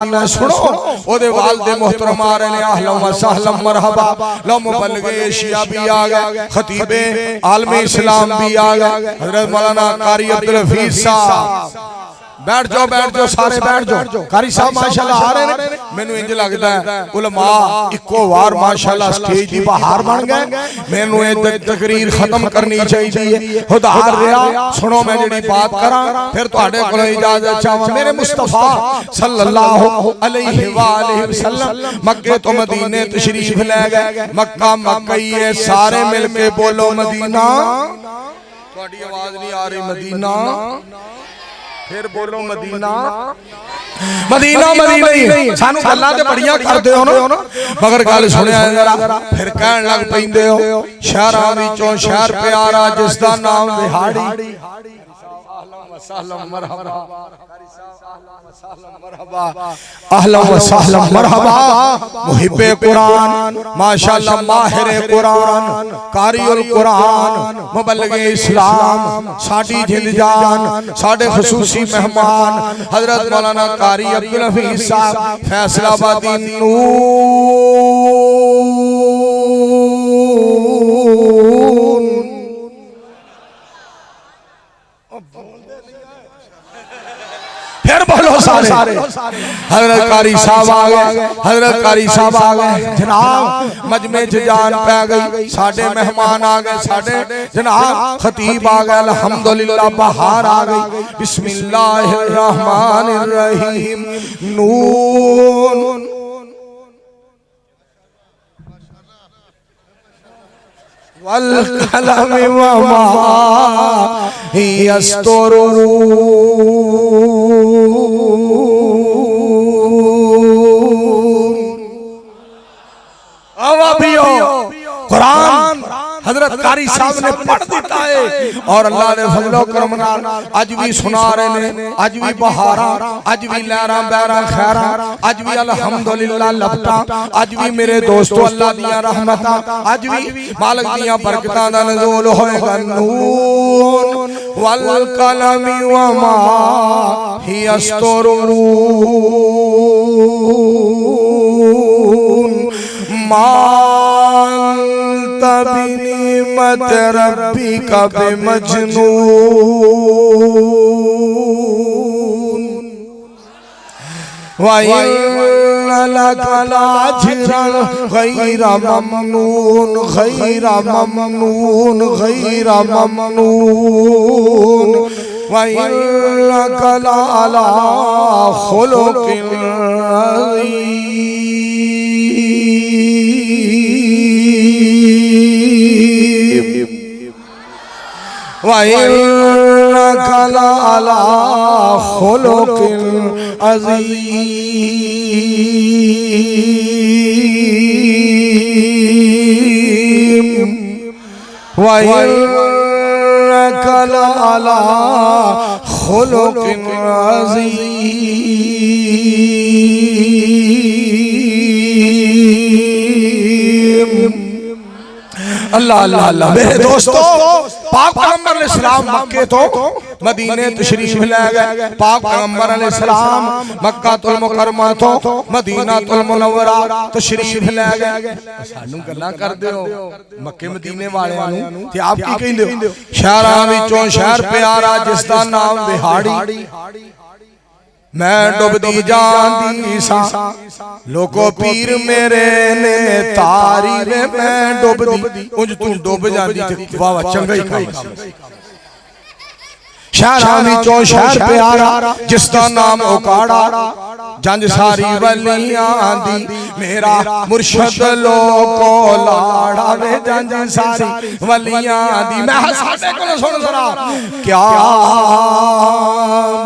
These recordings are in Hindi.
सुनो ओदे वालिद मोहतरम आ रहे ने अहलन व सहलन मरहबा लो मुबल्लिग एशिया भी आ गए खतीबे आलमे इस्लाम भी आ गए हजरत मौलाना कारी अब्दुल हफीज साहब बैठ जाओ सारे बैठ जाओ कारी साहब माशाल्लाह आ रहे ने मैनू इंज लगदा है उलमा इको वार माशाल्लाह स्टेज दी बहार बन गए मैनू ये तकरीर खत्म करनी चाहिए खुदार रिया सुनो मैं जेडी बात करा फिर तुहाडे कोलों इजाजत चाहां मेरे मुस्तफा सल्लल्लाहु अलैहि वसल्लम मक्के तो मदीने तशरीफ ले गए मक्का मक्कई है सारे मिलके बोलो मदीना तुहाडी आवाज नहीं आ रही मदीना फिर बोलो मदीना मदीना मदीना ही सानू गल्लां ते बड़ियां करदे हो ना मगर गल सुनिया जरा फिर कहन लग पैंदे हो शहरां विचों शहर प्यारा जिस दा नाम दिहाड़ी अहलन व सहलन मरहबा मुहिब्बे कुरान माशाअल्लाह माहिर कुरान कारिउल कुरान मुबल्लिग इस्लाम साडी जिंद जान साडे खुसूसी मेहमान हजरत मौलाना कारी अब्दुल हफीज साहब फैसलाबादी फिर बोलो सारे हजरत कारी साहब आ गए हजरत कारी साहब आ गए जनाब मजमे च जान पै गई साडे मेहमान आ गए साडे जनाब खतीब आ गए अल्हम्दुलिल्लाह बहार आ गई बिस्मिल्लाहिर रहमानिर रहीम नून वल कलम वमा यस्तुरून कुरान हजरत कारी साहब ने पढ़ दिता है और अल्लाह ने फजलो करम नाल अज भी सुना रहे ने अज भी बहारा अज भी लहरां बहरां खैरां अज भी अल्हम्दुलिल्लाह लपटा अज भी मेरे दोस्तों अल्लाह दियां रहमतां अज भी मालिक दियां बरकतां दा नज़ूल होएगा नून वल कलमी वमा यस्तुरून बिनिमत रब्बिका बिमजनून वइन्ना लका लाअज्रन गैरा ममनून गैरा ममनून गैरा ममनून वइन्नका लअला खुलुकिन अज़ीम वइन्नका लअला खुलुकिन अज़ीम वइन्नका लअला खुलुकिन अज़ीम अल्लाह अल्लाह अल्लाह मेरे दोस्तों पाक पैगंबर अलैहिस्सलाम मक्के तो मदीने तशरीफ ले गए पाक पैगंबर अलैहिस्सलाम मक्कातुल मुकर्रमा तो मदीनातुल मुनव्वरा तशरीफ ले गए सानू गल्लां करदे हो मक्के मदीने वालियां नु ते आप की कहंदे हो शहरां विचों शहर प्यारा जिस दा नाम दिहाड़ी मैं डुबदी जांदी सा लोको पीर मेरे ने तारी वे मैं डुबदी उंज तू डुब जांदी ते वाह चंगा ही काम शहरां विचों शहर प्यारा जिसदा नाम ओकाड़ा जंज सारी वलियां दी मेरा मुर्शद लोको लाड़ा वे जंज सारी वलियां दी मैं साडे कोल सुन जरा क्या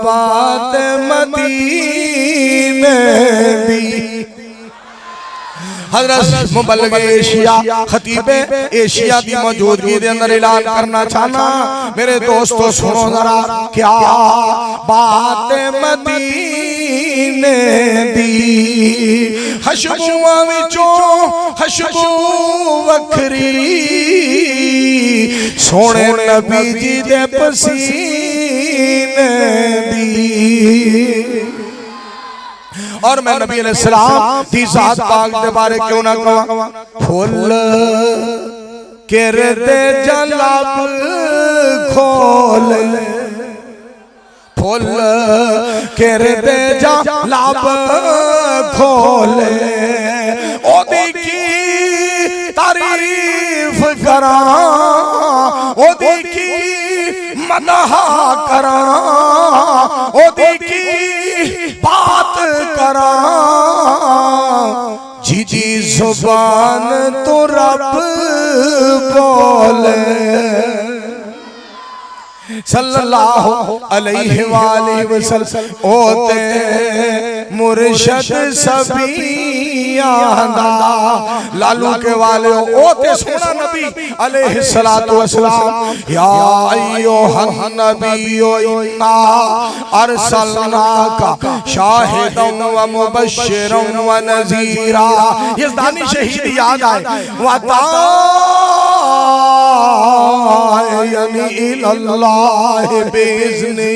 बात मदीने दी हजरत मुबल्लिग एशिया खतीबे एशिया की मौजूदगी के अंदर ऐलान करना चाहना मेरे दोस्तों सुनो जरा क्या बात मदीने दी खुशबूआं विचों खुशबू वखरी सोने नबी जी दे पसीने दी और मैं नबी अलैहिस्सलाम दी जात पाक दे बारे क्यों ना कहां फुल केरदे जलब खोल फुल केरदे जलब खोल ओदी की तारीफ करा ओदी की मदह करा ओदी की बात करा जी जी जुबान तो रब बोले सल्लल्लाहु अलैहि वसल्लम ओते मुर्शद सभी आंदा लालू के वाले ओते सोना नबी अलैहि सलातु वसलाम या अय्युहन नबिय्यु इन्ना अरसलनाका शाहिदन व मुबश्शिरन व नज़ीरा। ये दानी शहीद याद आए वतायनी इल्लल्लाह बिइज़्नी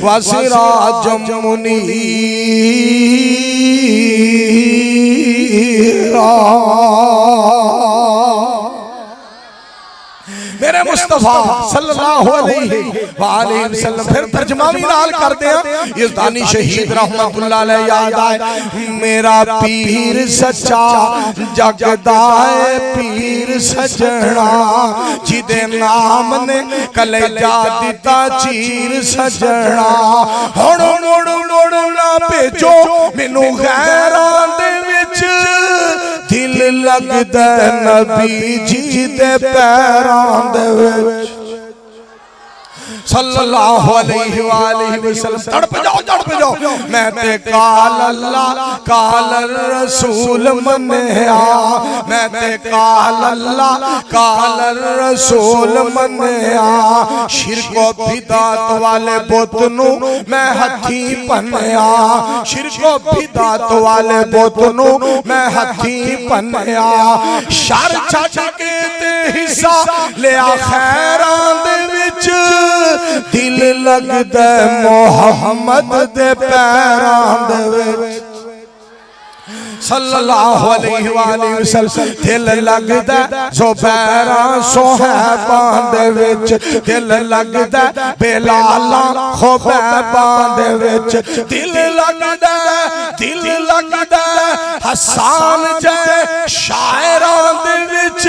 व सिराजम मुनीरा। मेरे मुस्तफा सल्लल्लाहु अलैहि वसल्लम फिर तर्जमा भी नाल कर दे ये दानी शहीद रहमतुल्लाह अलैह याद आए मेरा पीर सच्चा जगदा है पीर सजना जिदे नाम ने कलेजा दिता चीर सजना हुण मुड़ मुड़ ना भेजो मैनू गैरां दे विच दिल लगदा नबी जी दे पैरां दे विच सल्लल्लाहु अलैहि वसल्लम तड़प जाओ मैं ते काल अल्लाह काल रसूल मन्या मैं ते काल अल्लाह काल रसूल मन्या शिरको बिदात वाले बुत नू मैं हथी पन्या शिरको बिदात वाले बुत नू मैं हथी पन्या शर छट के ते हिस्सा लिया खैरां दे विच दिल लगदा मोहम्मद दे पैरां दे विच सल्लल्लाहु अलैहि वसल्लम दिल लगदा ज़ुबैरा सोहैबां दे विच दिल लगदा बेलाला खुबैबां दे विच दिल लगदा हसन जै शायरां दे विच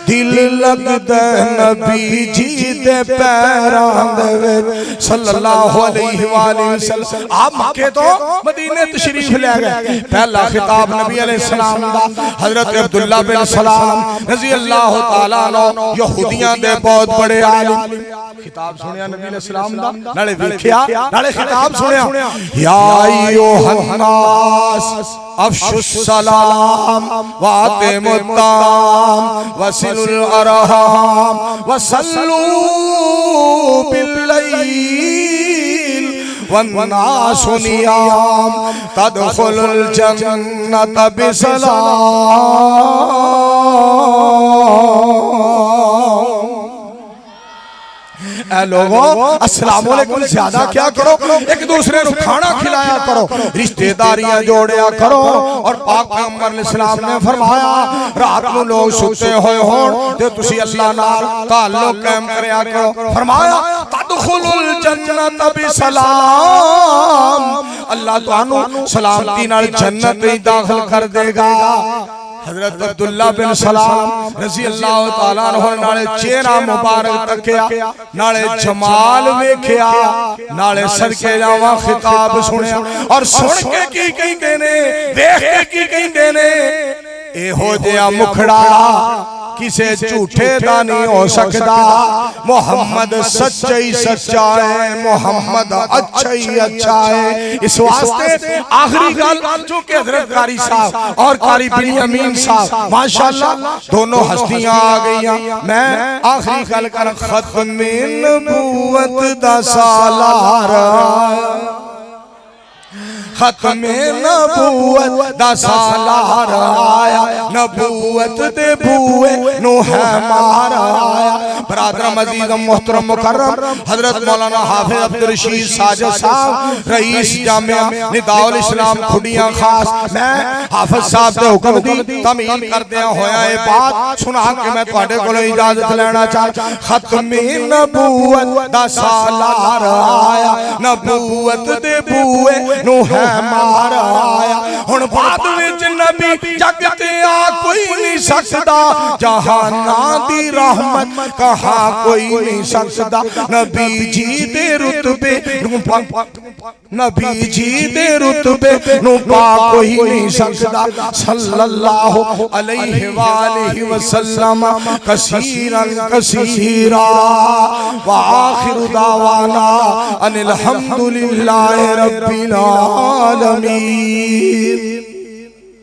दिल लगदा नबी जी दे पैरां दे विच सल्लल्लाहु अलैहि वसल्लम। आप मक्के तो मदीने तशरीफ ले गए पहला खिताब नबी अलैहिस्सलाम दा हजरत अब्दुल्ला बिन सलाम रज़ी अल्लाह तआला अन्हु यहूदियां दे बहुत बड़े आलिम खिताब सुनिया नबी अलैहिस्सलाम दा नाले देखिया नाले खिताब सुनिया या अय्युहन नास अफशुस सलाम वातिमुत ताम वसिलुल अरहाम वसल्लू बिल्लैल वन्नासु नियाम तदखुलुल जन्नत बिसलाम। लोगों अस्सलाम वालेकुम ज्यादा क्या करो एक दूसरे को खाना खिलाया करो रिश्तेदारियां जोड़िया करो और पाक पैगंबर अलैहिस्सलाम ने फरमाया रात को लोग सुते हुए होण ते तुसी अल्लाह नाल ताल्लुक कायम करया करो फरमाया तदखुलुल जन्नत बिसलाम अल्लाह तुहानू सलामती नाल जन्नत में दाखिल कर देगा। हजरत अब्दुल्ला बिन सलाम रज़ी अल्लाह तआला अन्हु नाले चेहरा मुबारक तकिया नाले जमाल वेखिया नाले सदके जावा खिताब सुनिया और सुन के की कहंदे ने देख के की कहंदे ने एहो जिहा मुखड़ा किसे झूठे दा नहीं हो सकता मोहम्मद सच्चा ही सच्चा है मोहम्मद अच्छा ही अच्छा है। इस वास्ते आखिरी गल जो कि हजरत कारी साहब और कारी बिनियामीन साहब माशाअल्लाह दोनों हस्तियां आ गईयां मैं आखिरी गल कर खत्मे नबूवत दा सालार खत्मे नबूवत दा सालार आया, नबूवत दे बूए नु है मार आया। बरादरम अजीज़ मोहतरम मुकर्रम हजरत मौलाना हाफिज अब्दुल रशीद साजिद साहब रईस जामिया निदाउल इस्लाम खुडियां खास, मैं हाफिज साहब दे हुक्म दी तमील करदियां होया ए बात सुना के मैं तुहाडे कोलों इजाजत लेना चाह। खत्मे नबूवत दा सालार आया, नबूवत दे बूए नु है मार आया। हुण बाद विच नबी जग ते आ कोई नहीं सकदा, जहाना दी रहमत कहा कोई नहीं सकदा। नबी जी दे रुतबे नबी जी दे रुतबे नु पा कोई नहीं सकदा। सल्लल्लाहु अलैहि वालिहि वसल्लम कसीरन कसीरा व आखिरु दावाना अनिल हम्दुलिल्लाहि रब्बिल आलमीन।